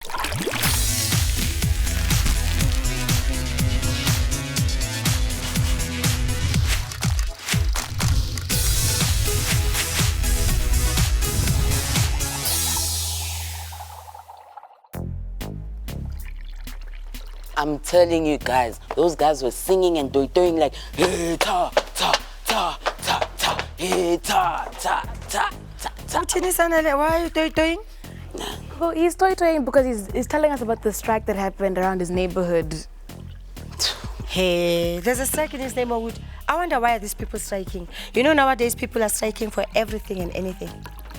I'm telling you guys, those guys were singing and doing like hey ta ta ta ta ta hey ta ta ta ta ta. Why are you doing? Well, he's toying because he's telling us about the strike that happened around his neighborhood. Hey, there's a strike in his neighborhood. I wonder why are these people striking? You know, nowadays people are striking for everything and anything.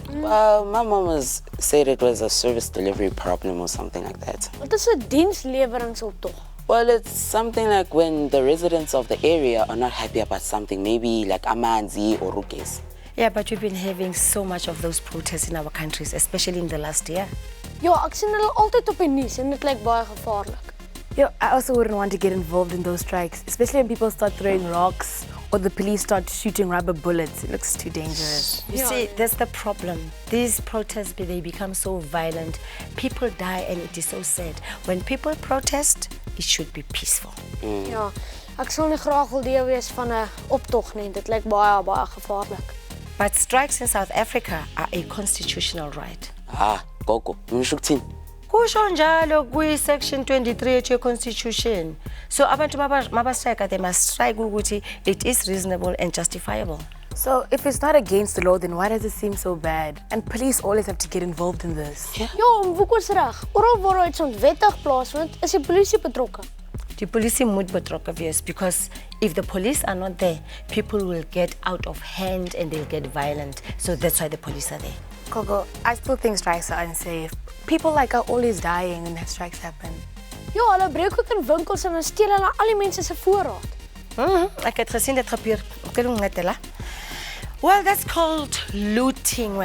Well, my mom said it was a service delivery problem or something like that. Wat is 'n diensleweringoptog? Well, it's something like when the residents of the area are not happy about something, maybe like amanzi or rukes. Yeah, but we've been having so much of those protests in our countries, especially in the last year. Ja, ek sien hulle altyd op die nuus en dit lyk baie gevaarlik. I also wouldn't want to get involved in those strikes, especially when people start throwing rocks or the police start shooting rubber bullets. It looks too dangerous. You see, that's the problem. These protests, they become so violent. People die and it is so sad. When people protest, it should be peaceful. Ja, ek sal nie graag wil deel wees van 'n optog nie. Dit lyk baie gevaarlik. But strikes in South Africa are a constitutional right. Gogo, mshukthini. Kusho njalo kwi-section 23 of your constitution. So abantu mabastrike, they must strike ukuthi it is reasonable and justifiable. So if it's not against the law, then why does it seem so bad? And police always have to get involved in this. Ja, Vuko's reg. Oral waar iets onwettig plaasvind, is die polisie betrokke. Die polisie moet betrokke wees because if the police are not there, people will get out of hand and they'll get violent. So that's why the police are there. Gogo, I still think strikes are unsafe. People are always dying when strikes happen. Ja, hulle breek ook in winkels en steel hulle al die mense se voorraad. Ek het gesien dit gebeur. Well, that's called looting,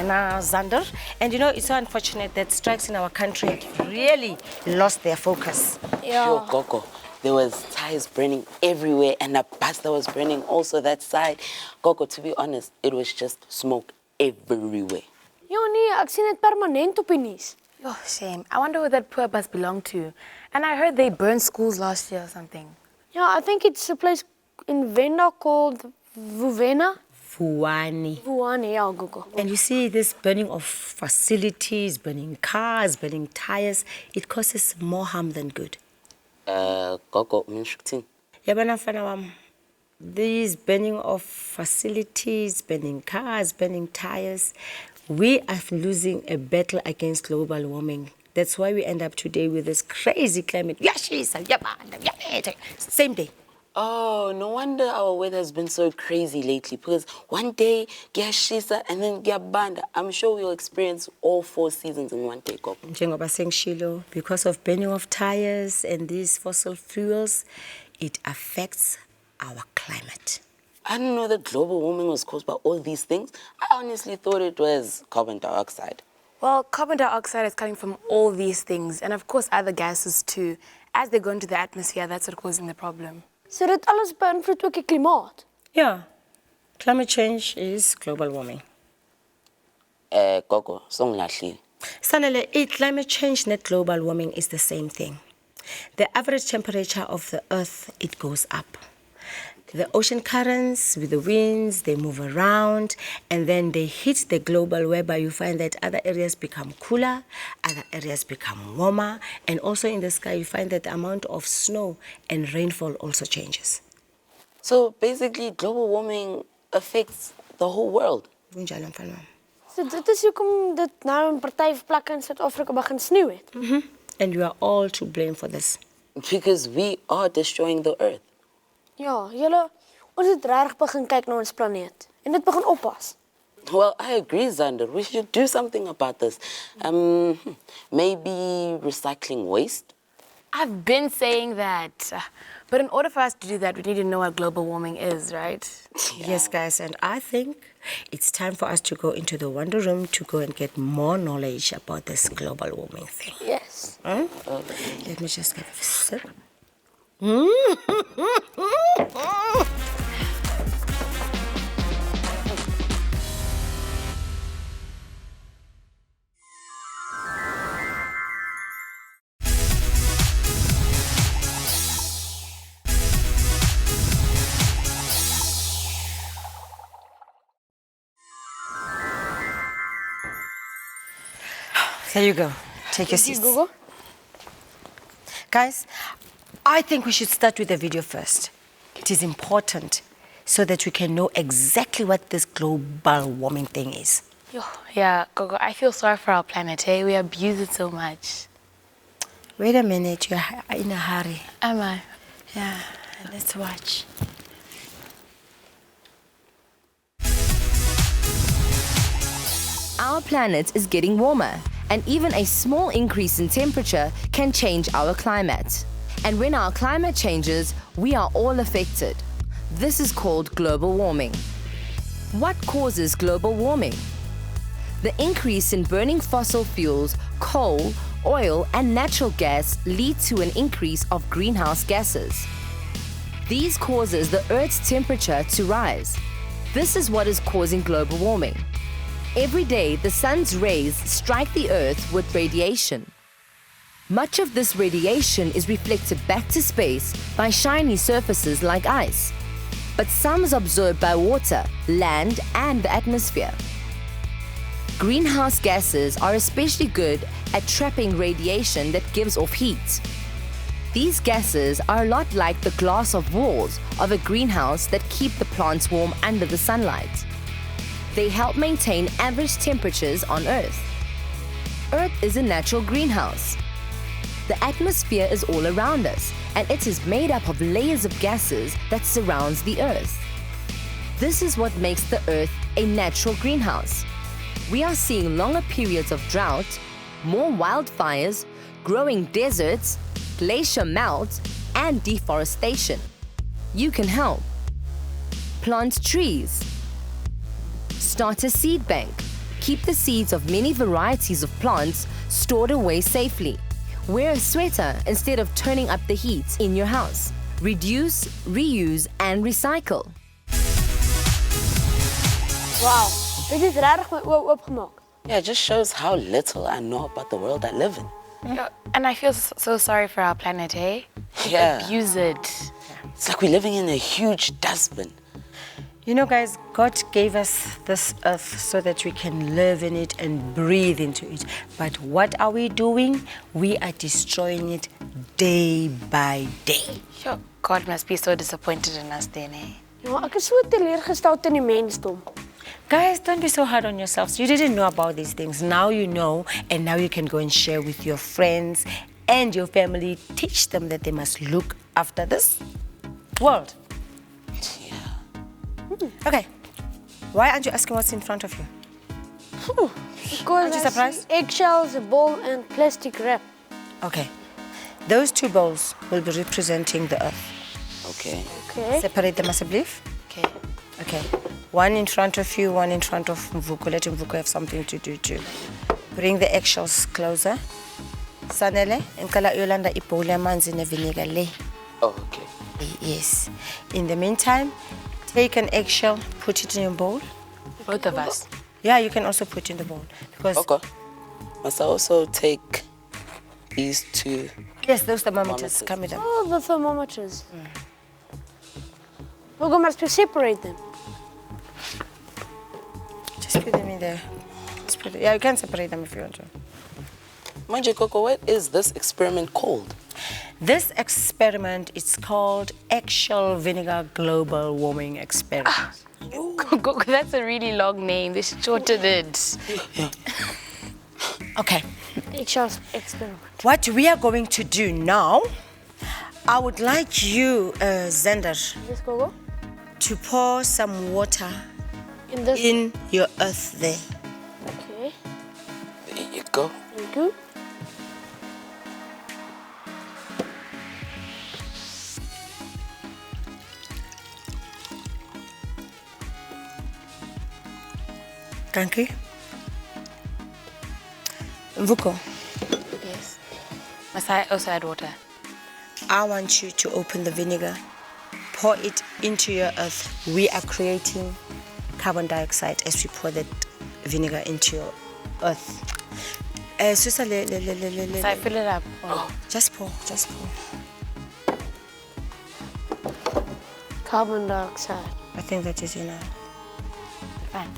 Zander. And you know, it's so unfortunate that strikes in our country really lost their focus. Ja. Yo, Gogo, there was tires burning everywhere and a bus that was burning also that side. Gogo, to be honest, it was just smoke everywhere. Ja nee, ek sien dit permanent op die nuus. Oh, shame. I wonder who that poor bus belonged to. And I heard they burned schools last year or something. Yeah, I think it's a place in Venda called Vuwani. Vuwani, yeah, Gogo. And you see this burning of facilities, burning cars, burning tires, it causes more harm than good. Gogo, mshukthini. Yabana mfana wam. These burning of facilities, burning cars, burning tires, we are losing a battle against global warming. That's why we end up today with this crazy climate. Same day. Oh, no wonder our weather has been so crazy lately because one day kuyashisa and then kuyabanda. I'm sure we'll experience all 4 seasons in one day, Gogo. Njengoba sengishilo, because of burning of tires and these fossil fuels, it affects our climate. I didn't know that global warming was caused by all these things. I honestly thought it was carbon dioxide. Well, carbon dioxide is coming from all these things, and of course other gases too. As they go into the atmosphere, that's what's causing the problem. So dit alles beïnvloed ook die klimaat. Yeah, climate change is global warming. Gogo, songilahlile. Sanele, climate change and global warming is the same thing. The average temperature of the earth, it goes up. The ocean currents with the winds, they move around and then they hit the global whereby you find that other areas become cooler, other areas become warmer, and also in the sky you find that the amount of snow and rainfall also changes. So basically global warming affects the whole world. So dit is hoekom dit nou in party plekke in Suid-Afrika begin sneeu het. And you are all to blame for this. Because we are destroying the earth. Ja, ons het reg begin kyk na ons planeet en dit begin oppas. Well, I agree, Zander. We should do something about this. Maybe recycling waste? I've been saying that. But in order for us to do that, we need to know what global warming is, right? Yeah. Yes, guys, and I think it's time for us to go into the Wonder Room to go and get more knowledge about this global warming thing. Yes. Let me just have a sip. There you go. Take your seats. Gogo? Guys, I think we should start with the video first. It is important so that we can know exactly what this global warming thing is. Yeah, Gogo, I feel sorry for our planet, hey? We abuse it so much. Wait a minute, you're in a hurry. Am I? Yeah, let's watch. Our planet is getting warmer, and even a small increase in temperature can change our climate. And when our climate changes, we are all affected. This is called global warming. What causes global warming? The increase in burning fossil fuels, coal, oil, and natural gas lead to an increase of greenhouse gases. These causes the Earth's temperature to rise. This is what is causing global warming. Every day, the sun's rays strike the Earth with radiation. Much of this radiation is reflected back to space by shiny surfaces like ice, but some is absorbed by water, land, and the atmosphere. Greenhouse gases are especially good at trapping radiation that gives off heat. These gases are a lot like the glass of walls of a greenhouse that keep the plants warm under the sunlight. They help maintain average temperatures on Earth. Earth is a natural greenhouse. The atmosphere is all around us, and it is made up of layers of gases that surrounds the Earth. This is what makes the Earth a natural greenhouse. We are seeing longer periods of drought, more wildfires, growing deserts, glacier melt, and deforestation. You can help. Plant trees. Start a seed bank. Keep the seeds of many varieties of plants stored away safely. Wear a sweater instead of turning up the heat in your house. Reduce, reuse, and recycle. Wow. Dit is regtig my oë oopgemaak. Yeah, it just shows how little I know about the world I live in. Yeah, and I feel so sorry for our planet, hey? Yeah. Abuse it. It's like we're living in a huge dustbin. You know, guys, God gave us this earth so that we can live in it and breathe into it. But what are we doing? We are destroying it day by day. Sure. God must be so disappointed in us then, eh? Ja, ek is so teleurgesteld in die mensdom. Guys, don't be so hard on yourselves. You didn't know about these things. Now you know, and now you can go and share with your friends and your family. Teach them that they must look after this world. Okay, why aren't you asking what's in front of you? Because Aren't you I surprised? see eggshells, a bowl, and plastic wrap. Okay, those two bowls will be representing the earth. Okay. Okay. Separate them, asseblief. Okay. Okay, one in front of you, one in front of Mvuko. Let Mvuko have something to do too. Bring the eggshells closer. Sanele, ngicela uyolanda ibhowl yamanzi nevinegar le. Oh, okay. Yes. In the meantime, take an eggshell, put it in your bowl. Both of us. Yeah, you can also put in the bowl because Okay. Must I also take these two? yes, those thermometers. Thermometers. Come with them. Oh, the thermometers. Gogo must we separate them. Just put them in there. Just put it, yeah, you can separate them if you want to. Manje Coco, what is this experiment called? This experiment is called eggshell vinegar global warming experiment. Gogo, that's a really long name. They should shorten it. Okay, Eggshells experiment. what we are going to do now, I would like you, Zender, Yes, Gogo? to pour some water In this. in your earth there. Okay. There you go. Thank you. Thank you. Mvuko, Yes. Must I also add water? I want you to open the vinegar, pour it into your earth. We are creating carbon dioxide as we pour that vinegar into your earth. Susa, So I fill it up. Oh. just pour, just pour. Carbon dioxide. I think that is enough. Fine.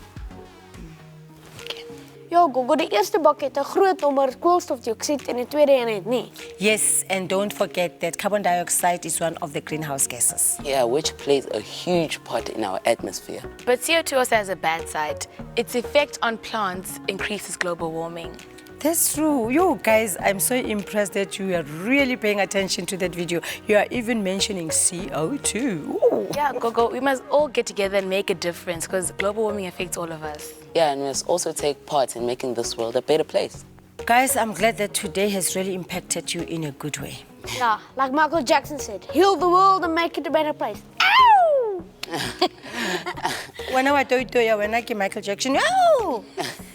Okay. Ja, Gogo, die eerste bak het 'n groot nommer koolstofdioksied en die tweede een het nie. Yes, and don't forget that carbon dioxide is one of the greenhouse gases. Yeah, which plays a huge part in our atmosphere. But CO2 also has a bad side. Its effect on plants increases global warming. That's true. You guys, I'm so impressed that you are really paying attention to that video. You are even mentioning CO2. Ooh. Yeah, Gogo, we must all get together and make a difference because global warming affects all of us. Yeah, and we must also take part in making this world a better place. Guys, I'm glad that today has really impacted you in a good way. Ja, like Michael Jackson said, heal the world and make it a better place. Ow! When I told you when I came Michael Jackson, oh!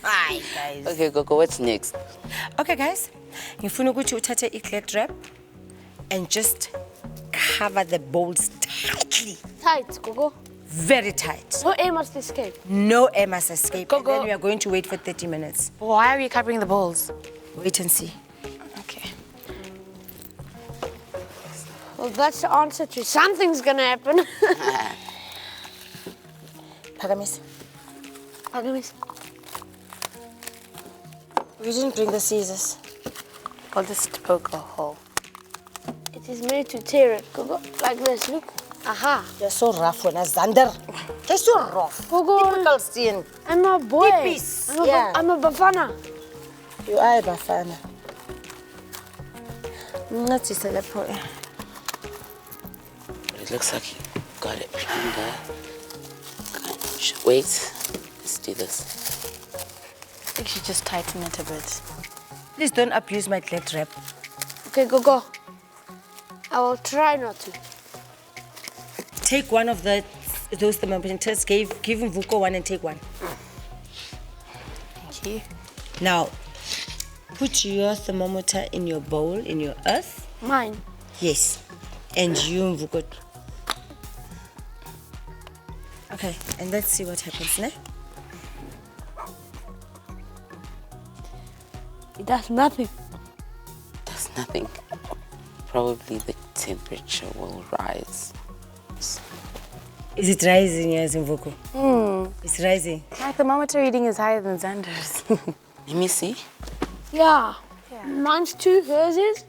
Hi, guys. Okay, Gogo, what's next? Okay, guys. Ngifuna ukuthi uthathe i-clear wrap and just cover the bowls tightly, Tight, Gogo. very tight. No air must escape. No air must escape. Go, And then go. we are going to wait for 30 minutes. Why are you covering the bowls? Wait and see. Okay. Well, that's the answer to something's gonna happen. Pagamis, Okay, miss. we didn't bring the scissors. I'll just poke a hole. It is made to tear it, Gogo. Like this, look. Aha. You're so rough when I Zander. You're so rough. Gogo, Typical sin. I'm a boy. Hippies, yeah. I'm a Bafana. You are a Bafana. Not to celebrate. It looks like you got it. Wait, let's do this. I think you should just tighten it a bit. Please don't abuse my clear wrap. Okay, Gogo. I will try not to. Take one of those thermometers. Give him Vuko one and take one. Thank you. Now, put your thermometer in your bowl, in your earth. Mine. Yes. And you, Vuko. Okay, and let's see what happens, ne? It does nothing. That's nothing. Probably the temperature will rise. Is it rising, yes, Vuko? It's rising. My thermometer reading is higher than Xander's. Let me see. Yeah. Mine's 2, hers is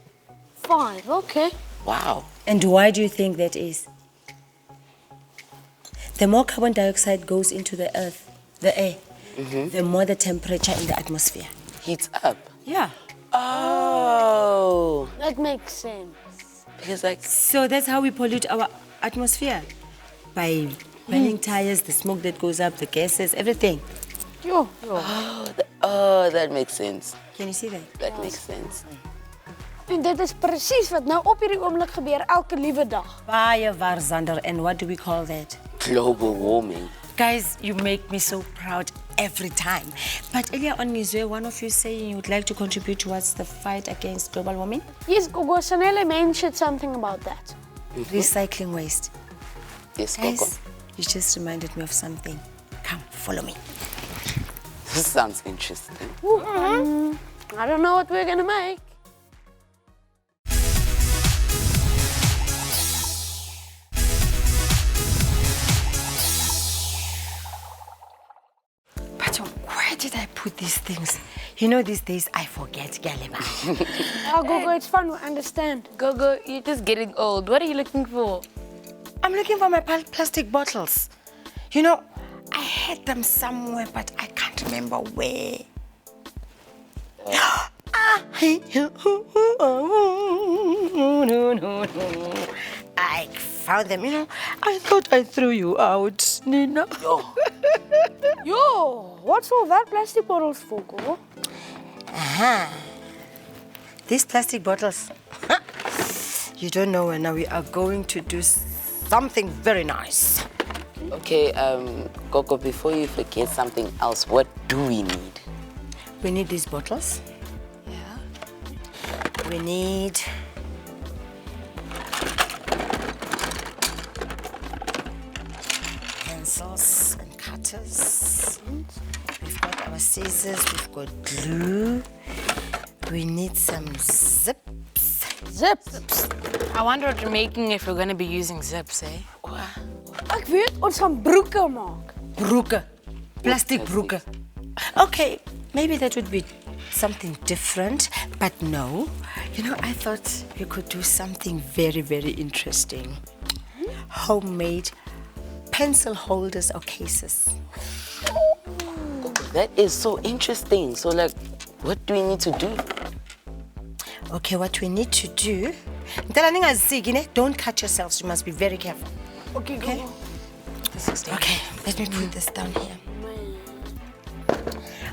5. Okay. Wow. And why do you think that is? The more carbon dioxide goes into the earth, the air, the more the temperature in the atmosphere. Heats up. Yeah. Oh. That makes sense. Because like, So that's how we pollute our atmosphere. By burning tires, the smoke that goes up, the gases, everything. Yo. oh, that makes sense. Can you see that? That makes sense. En dit is presies wat nou op hierdie oomblik gebeur elke liewe dag. Baie waar, Zander. And what do we call that? Global warming. Guys, you make me so proud every time. But earlier on, is there one of you saying you would like to contribute towards the fight against global warming? Yes, Gogo, Sanele mentioned something about that. Recycling waste. Yes, Gogo. Guys, you just reminded me of something. Come, follow me. This sounds interesting. I don't know what we're gonna make. But where did I put these things? You know, these days I forget, Galima. Oh, Gogo, it's fun, we understand. Gogo, you're just getting old. What are you looking for? I'm looking for my plastic bottles. You know, I had them somewhere, but I can't remember where. I found them, you know. I thought I threw you out, Nina. Yo, what's all that plastic bottles for, Gogo? These plastic bottles. You don't know, and now we are going to do something very nice. Okay, Gogo, before you forget something else, what do we need? We need these bottles. Yeah. We need pencils and cutters. We've got our scissors, we've got glue. We need some zips. Zips. I wonder what you're making if we're going to be using zips, eh? Ek weet, ons gaan broeke maak. Broeke. Plastic broeke. Okay, maybe that would be something different, but no. You know, I thought we could do something very, very interesting. Homemade pencil holders or cases. That is so interesting. So, like, what do we need to do? Okay, what we need to do... Don't cut yourselves. You must be very careful. Okay, Okay? Gogo. Okay, let me put this down here.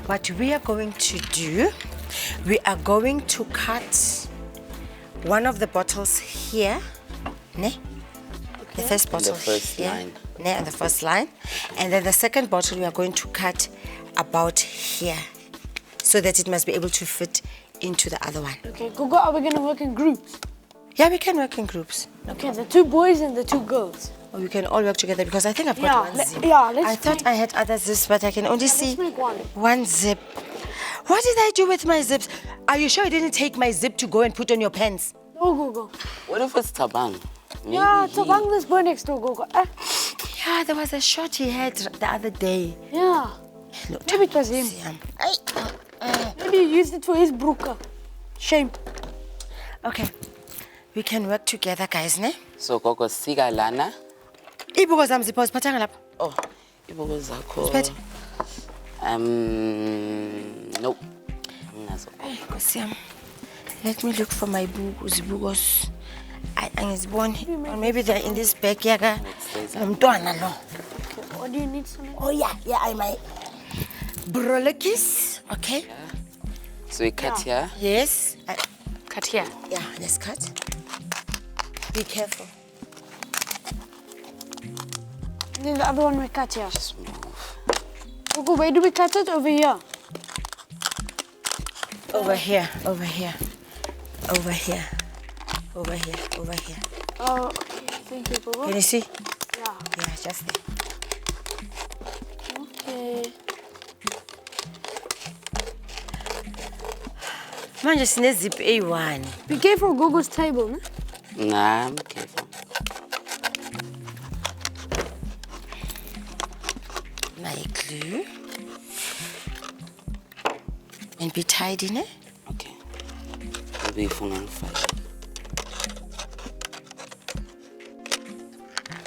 What we are going to do, we are going to cut one of the bottles here, ne? The first bottle first here, line. ne? On the first line, and then the second bottle we are going to cut about here, so that it must be able to fit into the other one. Okay, Gogo, are we going to work in groups? Yeah, we can work in groups. Okay, the 2 boys and the 2 girls. Or we can all work together because I think I've got one zip. let's I thought I had other zips, but I can only see make one. one zip. What did I do with my zips? Are you sure you didn't take my zip to go and put on your pants? No, Gogo. What if it's Tabang? Maybe Yeah, he- Tabang, this boy next door, Gogo. Yeah, there was a shot he had the other day. Yeah. Look, Maybe it was him. Maybe he used it for his broeka. Shame. Okay, we can work together, guys, ne? So, Gogo, siga lana. Ibuko zam zipho ziphathanga lapha. Oh, ibuko zakho. Siphethe? Nope. Nazo. Nkosi yami. Let me look for my zibukos. Angiziboni. Or maybe they're in this bag yaka. Mntwana lo. Okay, what do you need, something? Oh yeah, I might. Brolekis, okay? So we cut here. Yes. Cut here. Yeah, let's cut. Be careful. And then the other one we cut here. Just move. Gogo, where do we cut it? Over here. Over here, over here, over here, over here, over here. Oh, okay. Thank you, Gogo. Can you see? Yeah. Yeah, just there. Okay. Manje sinezip A1. Be careful, Gogo's table, ne? Nah, I'm careful. My glue. And be tidy, ne? Okay. Maybe if on fire.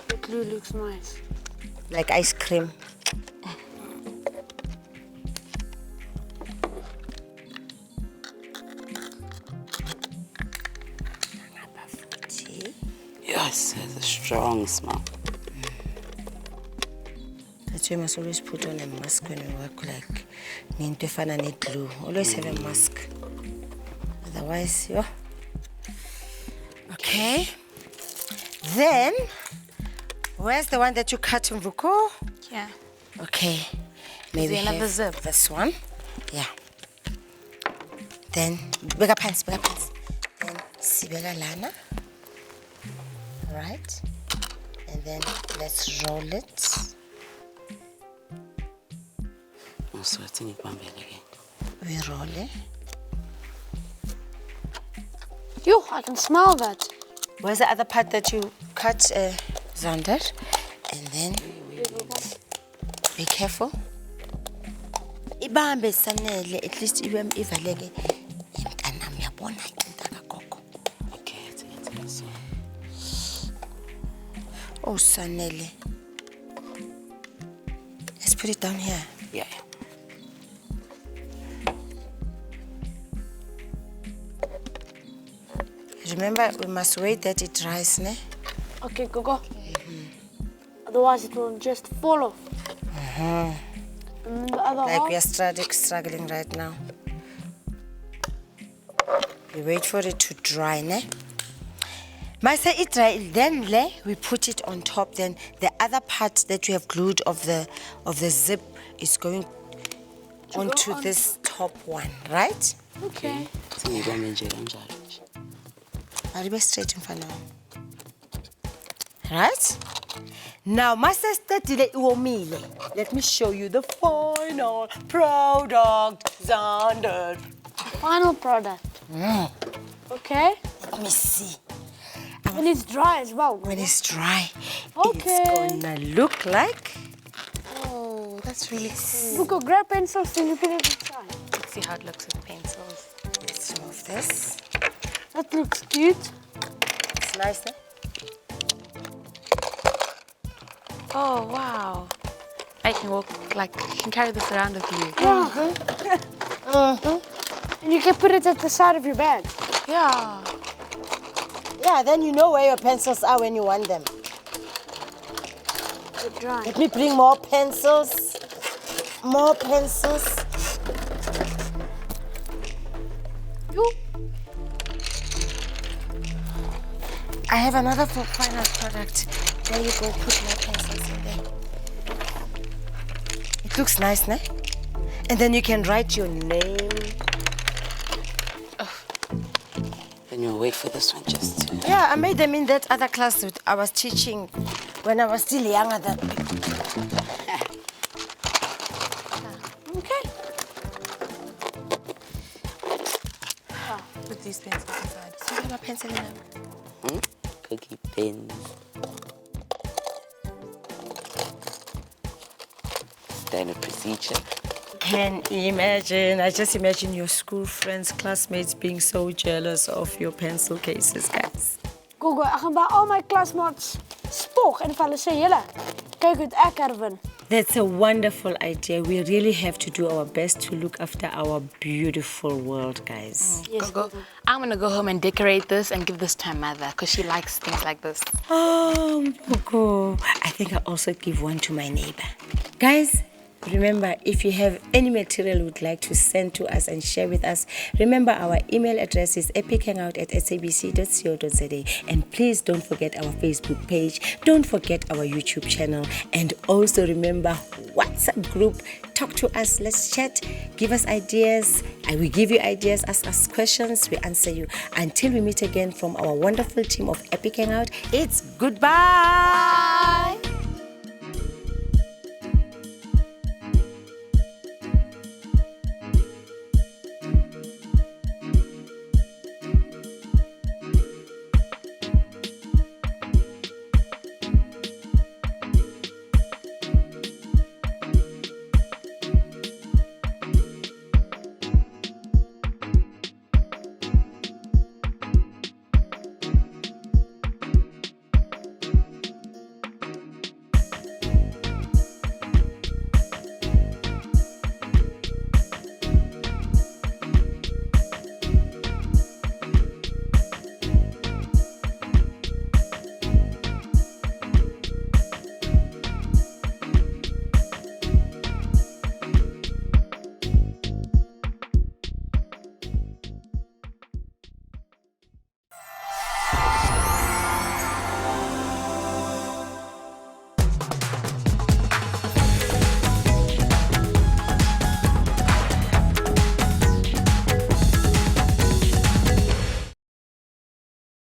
The glue looks nice. Like ice cream. Yes, there's a strong smell. That's why you must always put on a mask when you work, like ninto efana ne-glue. Always have a mask. Otherwise, yo. Okay. Then, where's the one that you cut, Mvuko? Yeah. Okay. Maybe there another have zip? this one. Yeah. Then, bigger pants, bigger pants. Then, sibega lana. Right. And then, let's roll it. Oh, so I think it again. We roll it. Yo, I can smell that. Where's the other part that you cut, Zander? And then, be careful. Ibambe sanele, at least ibam ivaleke. Mntanami yabona intaka Gogo. Okay, I think it's also. Oh, sanele. Let's put it down here. Yeah. Remember, we must wait that it dries, ne? Okay, Gogo. Otherwise, it will just fall off. And then the other Like we are half. struggling right now. We wait for it to dry, ne? Mase it dry, then we put it on top. Then the other part that we have glued of the zip is going onto on this top one, right? Okay. Singibambe nje kanjalo nje. Aribe straight in front of me. Right? Now, Master Statile Uomile. Let me show you the final product, Zander. Final product. Okay. Let me see. And it's dry as well. When it's dry, Okay. it's gonna look like. Oh, that's really cool. Gogo, grab pencils so you can have it dry. see how it looks with pencils. Let's remove this. That looks cute. It's nice, eh? Oh, wow. I can walk, like, you can carry this around with you. And you can put it at the side of your bag. Yeah. Yeah, then you know where your pencils are when you want them. Good drawing. Let me bring more pencils. More pencils. I have another final product. There you go, put more pencils in there. It looks nice, ne? And then you can write your name. Then you'll wait for this one just to... Yeah, I made them in that other class that I was teaching when I was still younger than Okay. Put these pencils inside. So you have a pencil in them. Cookie pins. Standard procedure. Can imagine. I just imagine your school friends, classmates being so jealous of your pencil cases, guys. Gogo, ek gaan by al my klasmaats spog en vir hulle sê, julle, kyk hoe ek herwin. That's a wonderful idea. We really have to do our best to look after our beautiful world, guys. Yes, Gogo, I'm gonna go home and decorate this and give this to my mother because she likes things like this. Oh, Gogo. I think I'll also give one to my neighbor. Guys, remember, if you have any material you would like to send to us and share with us, remember our email address is epichangout@sabc.co.za. And please don't forget our Facebook page. Don't forget our YouTube channel. And also remember, WhatsApp group. Talk to us. Let's chat. Give us ideas. I will give you ideas. Ask us questions. We answer you. Until we meet again from our wonderful team of Epic Hangout, it's goodbye.